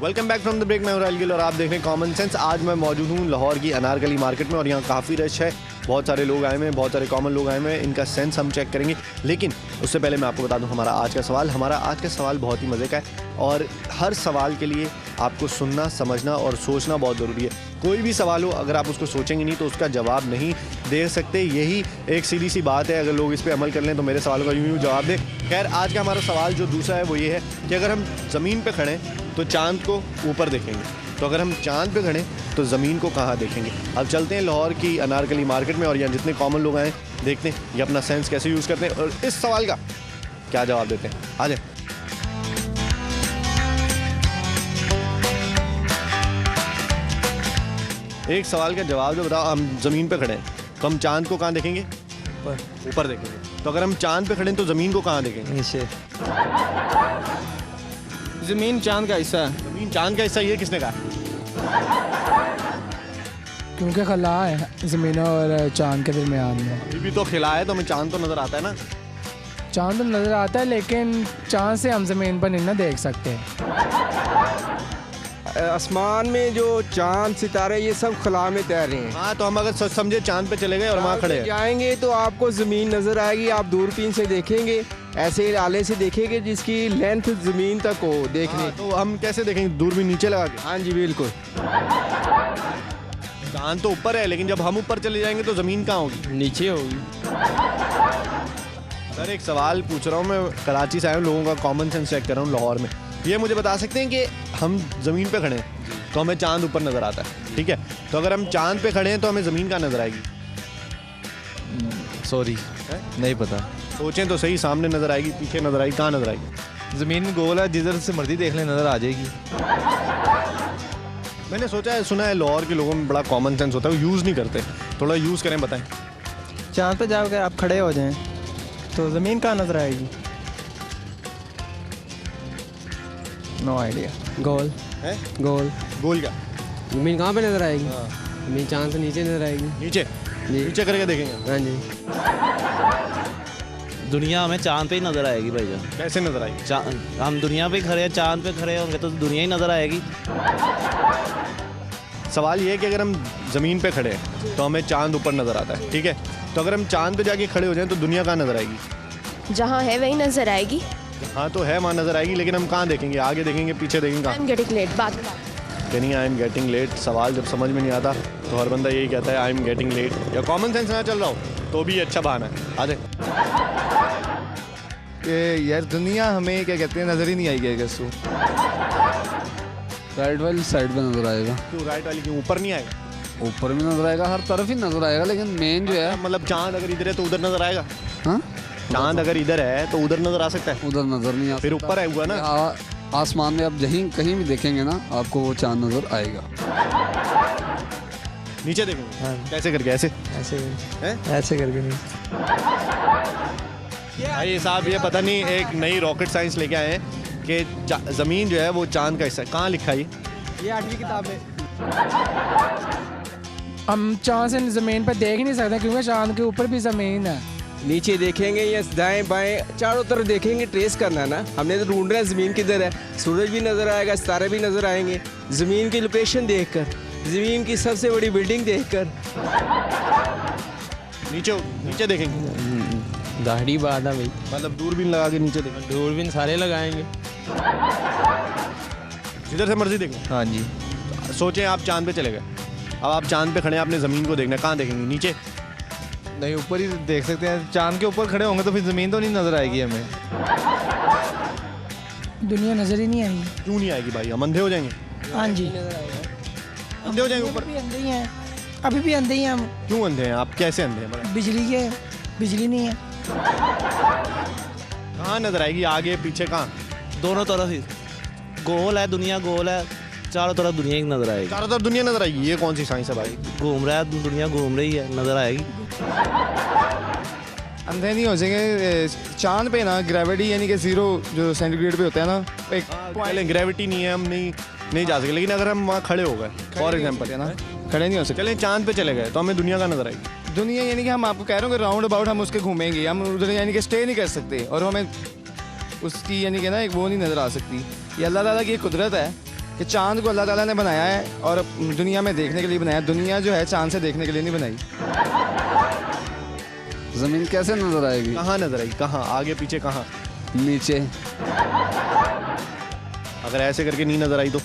Welcome back from the break. मैं राइल गिल और आप देख रहे हैं कॉमन सेंस। आज मैं मौजूद हूँ लाहौर की अनारकली मार्केट में और यहाँ काफ़ी रश है, बहुत सारे लोग आए हुए हैं, बहुत सारे कॉमन लोग आए हुए हैं। इनका सेंस हम चेक करेंगे, लेकिन उससे पहले मैं आपको बता दूँ हमारा आज का सवाल बहुत ही मज़े का है और हर सवाल के लिए आपको सुनना, समझना और सोचना बहुत ज़रूरी है। कोई भी सवाल हो, अगर आप उसको सोचेंगे नहीं तो उसका जवाब नहीं दे सकते। यही एक सीधी सी बात है, अगर लोग इस पर अमल कर लें तो मेरे सवालों का यूँ जवाब दें। खैर, आज का हमारा सवाल जो दूसरा है वो ये है कि अगर हम ज़मीन पर खड़े तो चाँद को ऊपर देखेंगे, तो अगर हम चाँद पे खड़े तो ज़मीन को कहाँ देखेंगे। अब चलते हैं लाहौर की अनारकली मार्केट में और यहाँ जितने कॉमन लोग आए देखते हैं ये अपना सेंस कैसे यूज़ करते हैं और इस सवाल का क्या जवाब देते हैं। आ जाए। एक सवाल का जवाब जो बताओ, हम ज़मीन पे खड़े हैं तो हम चाँद को कहाँ देखेंगे? ऊपर देखेंगे। तो अगर हम चाँद पे खड़े हैं तो ज़मीन को कहाँ देखेंगे? नीचे। ज़मीन चाँद का हिस्सा है। ज़मीन चाँद का हिस्सा, ये किसने कहा? क्योंकि खला है ज़मीन और चाँद के दरमियान में। अभी भी तो खिला है तो हमें चाँद तो नज़र आता है ना। चाँद तो नज़र आता है लेकिन चाँद से हम ज़मीन पर नहीं ना देख सकते। आसमान में जो चाँद सितारे ये सब खला में तैर रहे हैं। हाँ, तो हम अगर सोच समझे चाँद पे चले गए और वहाँ खड़े हैं, जाएंगे तो आपको ज़मीन नज़र आएगी। आप दूरबीन से देखेंगे, ऐसे आले से देखेंगे जिसकी लेंथ ज़मीन तक हो देखने। तो हम कैसे देखेंगे? दूरबीन नीचे लगा के? हाँ जी बिल्कुल। चाँद तो ऊपर है, लेकिन जब हम ऊपर चले जाएंगे तो ज़मीन कहाँ होगी? नीचे होगी। सर, एक सवाल पूछ रहा हूँ मैं, कराची से आया हूँ, लोगों का कॉमन सेंस चेक कर रहा हूँ लाहौर में। ये मुझे बता सकते हैं कि हम ज़मीन पे खड़े हैं तो हमें चाँद ऊपर नज़र आता है, ठीक है? तो अगर हम चाँद पे खड़े हैं तो हमें ज़मीन कहाँ नज़र आएगी? सॉरी, नहीं पता। सोचें तो सही, सामने नज़र आएगी, पीछे नज़र आएगी, कहाँ नज़र आएगी? ज़मीन गोल है, जिधर से मर्जी देख लें नज़र आ जाएगी। मैंने सोचा है, सुना है लाहौर के लोगों में बड़ा कॉमन सेंस होता है, वो यूज़ नहीं करते। थोड़ा यूज़ करें, बताएं। चाँद पे जाकर आप खड़े हो जाएं तो ज़मीन कहाँ नज़र आएगी? No idea. गोल है? गोल गोल क्या? ज़मीन कहाँ पे नज़र आएगी? हाँ। ज़मीन चाँद से नीचे नज़र आएगी। नीचे? जी। नीचे करके देखेंगे। हाँ जी। दुनिया हमें चांद पे ही नज़र आएगी भाईजान। कैसे नज़र आएगी? हम दुनिया पे खड़े हैं, चांद पे खड़े होंगे तो दुनिया ही नज़र आएगी। सवाल ये है कि अगर हम ज़मीन पे खड़े हैं तो हमें चाँद ऊपर नज़र आता है, ठीक है? तो अगर हम चाँद पे जाके खड़े हो जाएं तो दुनिया कहाँ नज़र आएगी? जहाँ है वही नज़र आएगी। हाँ, तो है, वहाँ नज़र आएगी, लेकिन हम कहाँ देखेंगे? आगे देखेंगे, पीछे देखेंगे, आई कहाँ? Am getting late. बात यानी आई एम गेटिंग लेट। सवाल जब समझ में नहीं आता तो हर बंदा यही कहता है आई एम गेटिंग लेट, या कॉमन सेंस ना चल रहा हो तो भी अच्छा बहाना है। आ जाए। यार दुनिया हमें क्या कहते हैं, नज़र ही नहीं आएगी। कैसे राइट वाली साइड पे नज़र आएगा। क्यों राइट वाली क्यों? ऊपर नहीं आएगा? ऊपर भी नज़र आएगा, हर तरफ ही नज़र आएगा, लेकिन मेन जो है मतलब चाँद अगर इधर है तो उधर नज़र आएगा? हाँ, चाँद अगर इधर है तो उधर नज़र आ सकता है? उधर नज़र नहीं आ फिर ऊपर है हुआ ना। आसमान में आप कहीं भी देखेंगे ना, आपको वो चाँद नज़र आएगा। नीचे देखेंगे? हाँ। कैसे करके? ऐसे? ऐसे हैं? ऐसे करके नहीं। भाई साहब, ये पता नहीं एक नई रॉकेट साइंस लेके आए हैं कि ज़मीन जो है वो चाँद का हिस्सा है। कहाँ लिखा है ये 8वीं किताब है। हम चाँद से ज़मीन पर देख नहीं सकते क्योंकि चाँद के ऊपर भी ज़मीन है। नीचे देखेंगे या दाएं बाएं चारों तरफ देखेंगे, ट्रेस करना है ना। हमने तो ढूंढ रहा है ज़मीन किधर है। सूरज भी नज़र आएगा, सितारे भी नज़र आएंगे। ज़मीन की लोकेशन देखकर, ज़मीन की सबसे बड़ी बिल्डिंग देखकर। नीचे देखेंगे? दाढ़ी बात है भाई। मतलब दूरबीन लगा के नीचे देखेंगे? दूरबीन सारे लगाएंगे। जिधर से मर्जी देखें? हाँ जी। सोचें आप चाँद पे चले गए, अब आप चाँद पे खड़े हैं, आपने ज़मीन को देखना है, कहाँ देखेंगे? नीचे? नहीं, ऊपर ही देख सकते हैं। चाँद के ऊपर खड़े होंगे तो फिर ज़मीन तो नहीं नज़र आएगी हमें। दुनिया नज़र ही नहीं आएगी। क्यों नहीं आएगी भाई? हम अंधे हो जाएंगे? हाँ जी, अंधे हो जाएंगे ऊपर? भी अंधे ही हैं, अभी भी अंधे ही हैं हम। क्यों अंधे हैं आप? कैसे अंधे हैं? बिजली नहीं है। कहाँ नज़र आएगी? आगे पीछे कहाँ? दोनों तरफ ही गोल है, दुनिया गोल है, चारों तरफ दुनिया ही नज़र आएगी। चारों तरफ दुनिया नज़र आएगी? ये कौन सी साइंस है भाई? घूम रहा है, दुनिया घूम रही है, नज़र आएगी। अंधे नहीं हो जाएंगे। चाँद पे ना ग्रेविटी यानी कि 0 जो सेंटीग्रेड पे होता है ना, एक पहले ग्रेविटी नहीं है, हम नहीं जा सके। लेकिन अगर हम वहाँ खड़े हो गए फॉर एग्जाम्पल है ना, खड़े नहीं हो सकते। चले चाँद पे चले गए तो हमें दुनिया का नज़र आएगी? दुनिया यानी कि हम आपको कह रहे हो कि राउंड अबाउट हम उसके घूमेंगे, हम उधर यानी कि स्टे नहीं कर सकते और हमें उसकी यानी कि ना एक वो नहीं नज़र आ सकती। ये अल्लाह ताला की एक कुदरत है कि चांद को अल्लाह ताला ने बनाया है और दुनिया में देखने के लिए बनाया है। दुनिया जो है चांद से देखने के लिए नहीं बनाई। ज़मीन कैसे नज़र आएगी? कहाँ नजर आएगी? कहाँ? आगे पीछे कहाँ? नीचे। अगर ऐसे करके नहीं नजर आई तो?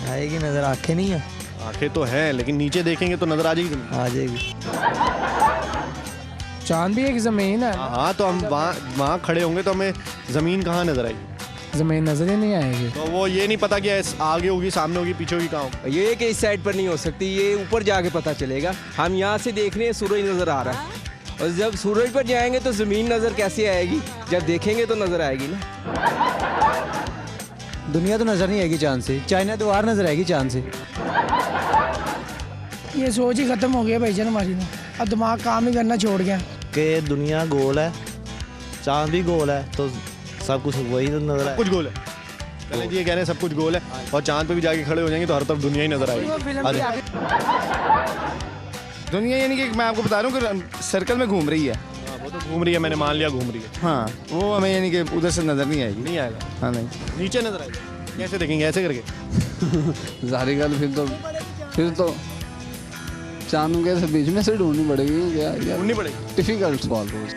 आएगी नज़र, आंखें नहीं है। आंखें तो हैं लेकिन नीचे देखेंगे तो नजर आ जाएगी जमीन। आ जाएगी। चांद भी एक ज़मीन है। हाँ तो हम वहाँ खड़े होंगे तो हमें ज़मीन कहाँ नजर आएगी? ज़मीन नज़र ही नहीं आएगी। तो वो ये नहीं पता कि आगे होगी, सामने होगी, पीछे होगी, कहाँ होगी? ये कि इस साइड पर नहीं हो सकती, ये ऊपर जाके पता चलेगा। हम यहाँ से देख रहे हैं सूरज नज़र आ रहा है, और जब सूरज पर जाएंगे तो ज़मीन नज़र कैसे आएगी? जब देखेंगे तो नज़र आएगी ना। दुनिया तो नज़र नहीं आएगी चांद से, चाइना द्वार नज़र आएगी चांद से। ये सोच ही ख़त्म हो गया भाईजान हमारी ना, अब दिमाग काम ही करना छोड़ गया। कि दुनिया गोल है, चांद भी गोल है, तो सब कुछ वही तो नजर आए। कुछ गोल है। चलें जी, ये कह रहे हैं सब कुछ गोल है और चांद पे भी जाके खड़े हो जाएंगे तो हर तरफ दुनिया ही नजर आएगी। दुनिया यानी कि मैं आपको बता रहा हूँ कि सर्कल में घूम रही है। वो तो घूम रही है, मैंने मान लिया घूम रही है। हाँ, वो हमें यानी कि उधर से नज़र नहीं आएगी। नहीं आएगा। हाँ नहीं, नीचे नजर आएगी। कैसे देखेंगे? ऐसे करके? ज़ाहिर गल फिर तो चांद के से बीच में से ढूंढनी पड़ेगी क्या यार? ढूंढनी पड़ेगी। डिफिकल्ट सवाल है।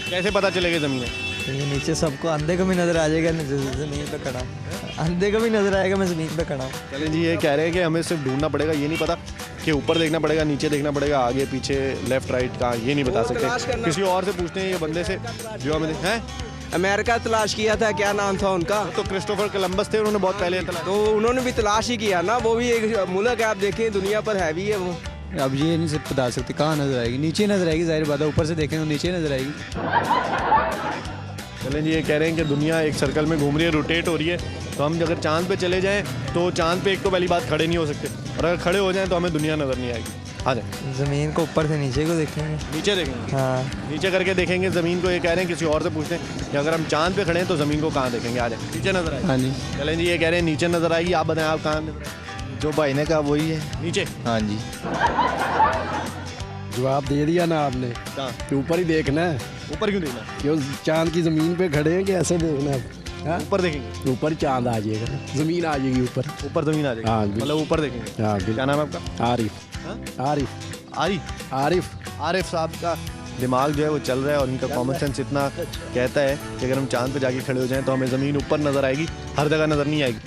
कैसे पता चलेगा ज़मीन है? ये नीचे सबको, अंधे को भी नज़र आ जाएगा, ज़मीन पे खड़ा हूँ। अंधे को भी नज़र आएगा मैं ज़मीन पे खड़ा हूँ। चलें जी, ये कह रहे हैं कि हमें सिर्फ ढूंढना पड़ेगा, ये नहीं पता कि ऊपर देखना पड़ेगा, नीचे देखना पड़ेगा, आगे पीछे, लेफ्ट राइट कहाँ, ये नहीं बता सकते। किसी और से पूछते हैं ये बंदे से जो हमें हैं। अमेरिका तलाश किया था, क्या नाम था उनका? तो क्रिस्टोफर कोलंबस थे, उन्होंने बहुत पहले तो उन्होंने भी तलाश ही किया ना, वो भी एक मुल्क है, आप देखें दुनिया पर हैवी है वो। अब ये नहीं सब बता सकते कहाँ नज़र आएगी, नीचे नज़र आएगी, जाहिर बात है, ऊपर से देखें तो नीचे नज़र आएगी। चलें जी, ये कह रहे हैं कि दुनिया एक सर्कल में घूम रही है, रोटेट हो रही है, तो हम अगर चांद पे चले जाएं तो चांद पे एक तो पहली बात खड़े नहीं हो सकते, और अगर खड़े हो जाएं तो हमें दुनिया नज़र नहीं आएगी। आ जाए, ज़मीन को ऊपर से नीचे को देखेंगे। नीचे देखेंगे। हाँ, नीचे करके देखेंगे ज़मीन को। ये कह रहे हैं किसी और से पूछते हैं कि अगर हम चांद पे खड़े हैं तो ज़मीन को कहाँ देखेंगे? आ जाए, नीचे नज़र आएगी। हाँ जी। चलें जी, ये कह रहे हैं नीचे नज़र आएगी, आप बताएं आप कहाँ नज़र आएगी? जो भाई ने कहा वही है। नीचे। हाँ जी। जवाब दे दिया ना आपने, कहाँ? कि ऊपर ही देखना है। ऊपर क्यों देखना? क्यों चांद की ज़मीन पे खड़े हैं कि ऐसे देखना है? हाँ? ऊपर देखेंगे, ऊपर चांद आ जाएगा, ज़मीन आ जाएगी ऊपर। ऊपर ज़मीन आ जाएगी। हाँ, बिल्कुल। मतलब ऊपर देखेंगे। हाँ बिल्कुल। क्या नाम है आपका? आरिफ। हाँ? आरिफ। आरिफ साहब का दिमाग जो है वो चल रहा है और इनका कॉमन सेंस इतना कहता है कि अगर हम चांद पे जाके खड़े हो जाएं तो हमें ज़मीन ऊपर नज़र आएगी, हर जगह नज़र नहीं आएगी।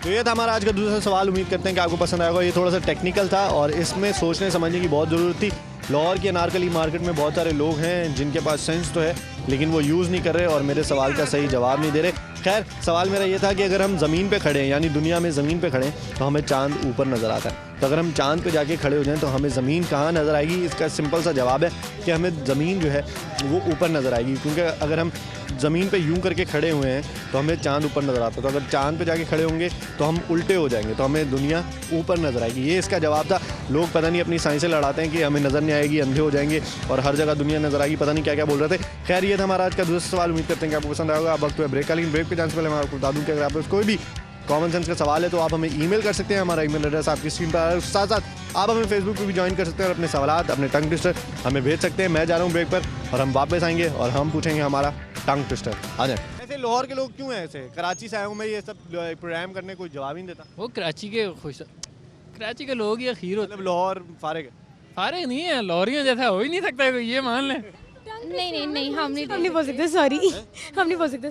तो ये था हमारा आज का दूसरा सवाल। उम्मीद करते हैं कि आपको पसंद आएगा। ये थोड़ा सा टेक्निकल था और इसमें सोचने समझने की बहुत ज़रूरत थी। लाहौर की अनारकली मार्केट में बहुत सारे लोग हैं जिनके पास सेंस तो है लेकिन वो यूज़ नहीं कर रहे और मेरे सवाल का सही जवाब नहीं दे रहे। खैर, सवाल मेरा ये था कि अगर हम ज़मीन पे खड़े हैं, यानी दुनिया में ज़मीन पे खड़े हैं, तो हमें चांद ऊपर नज़र आता है। तो अगर हम चांद पे जाके खड़े हो जाएं तो हमें ज़मीन कहाँ नज़र आएगी? इसका सिंपल सा जवाब है कि हमें ज़मीन जो है वो ऊपर नज़र आएगी, क्योंकि अगर हम ज़मीन पे यूं करके खड़े हुए हैं तो हमें चांद ऊपर नज़र आता है। तो अगर चांद पे जाके खड़े होंगे तो हम उल्टे हो जाएंगे, तो हमें दुनिया ऊपर नज़र आएगी। ये इसका जवाब था। लोग पता नहीं अपनी साइंसें लड़ाते हैं कि हमें नज़र नहीं आएगी, अंधे हो जाएंगे और हर जगह दुनिया नज़र आएगी, पता नहीं क्या क्या बोल रहे थे। खैर, ये था हमारा आज का दूसरा सवाल। उम्मीद करते हैं कि आपको पसंद आएगा। अब वक्त है ब्रेक का, लेकिन ब्रेक पे जाने से पहले मैं आपको बता दूँ कि अगर आपको कोई भी कॉमन सेंस का सवाल है तो आप हमें ईमेल कर सकते हैं। हमारा ईमेल एड्रेस आपकी स्क्रीन पर आ रहा है। साथ साथ आप हमें फेसबुक पे भी ज्वाइन कर सकते हैं और अपने सवालात, अपने टंग ट्विस्टर हमें भेज सकते हैं। मैं जा रहा हूँ ब्रेक पर और हम वापस आएंगे और हम पूछेंगे हमारा टंग ट्विस्टर। आ जाए। ऐसे लाहौर के लोग क्यों हैं ऐसे? कराची से आया हूँ मैं, ये सब प्रोग्राम करने कोई जवाब ही नहीं देता। वो कराची के लोग ही अखीर होते मतलब लाहौर फारिग है? फारिग नहीं है, लाहौरियों जैसा हो ही नहीं सकता, ये मान लें। नहीं हम नहीं बोल सकते, सॉरी हम नहीं बोल सकते।